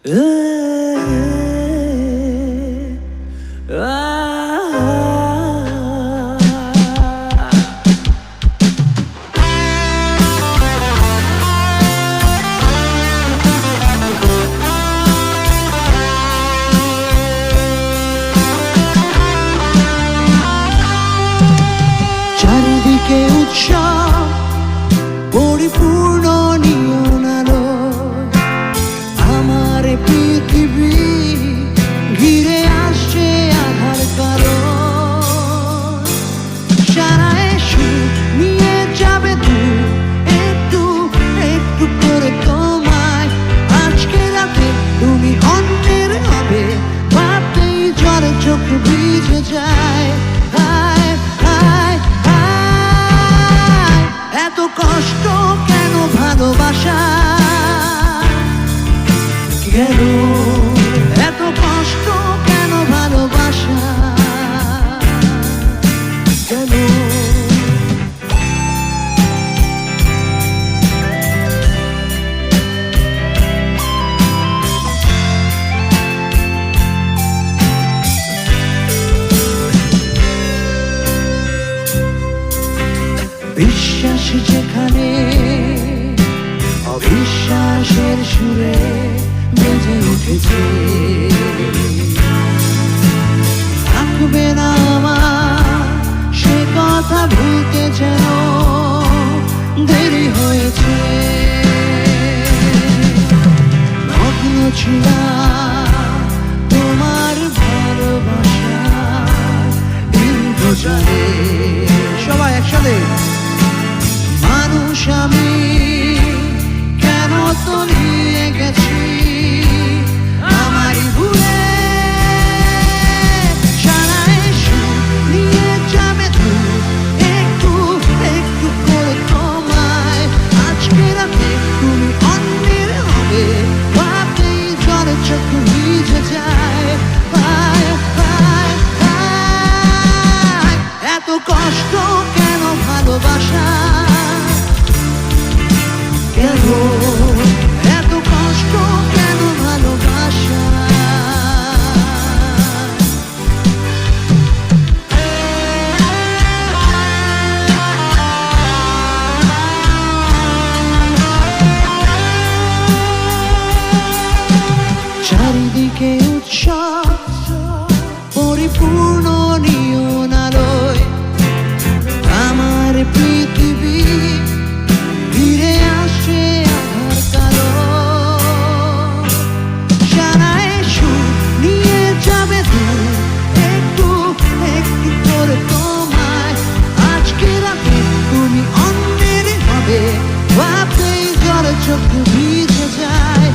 চারিদিকে উৎসব পরিপূর্ণ নিয়ন আলো, আমার পৃথিবী ঘিরে আসছে আধার কালো। সারায় সুখ নিয়ে যাবে তুই একটু একটু করে তোমায়। আজকে রাতে তুমি অন্যের হবে, ভাবতেই ঝড়ে চোখ ভিজে যায়। এত কষ্ট কেন ভালোবাসা, কেন এত কষ্ট কেন ভালোবাসা, কেন? বিশ্বাস যেখানে অবিশ্বাসের সুরে বেজে উঠেছে, থাকবে না আমার সে কথা ভুলতে যেন দেরি হয়েছে। মগ্ন ছিলাম তোমার ভালোবাসা ইন্দ্রজালে। সবাই একসাথে। মানুষ আমি কেন তলিয়ে গেছি আমারই ভুলে। সারায় সুখ নিয়ে যাবে তুই একটু একটু করে তোমায়। আজকে রাতে তুমি অন্যের হবে, ভাবতেই ঝড়ে চোখ ভিজে যায়। এত কষ্ট কেন ভালোবাসা, কেন এত কষ্ট কেন ভালোবাসা? চারিদিকে উৎসব পরিপূর্ণ নিয়ন আলোয়, আমার পৃথিবী ঘিরে আসছে আধার কালো। সারায় সুখ নিয়ে যাবে তুই একটু একটু করে তোমায়। আজকে রাতে তুমি অন্যের হবে, ভাবতেই ঝড়ে চোখ ভিজে যায়।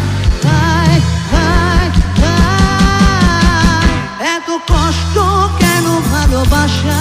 এত কষ্ট কেন ভালোবাসা?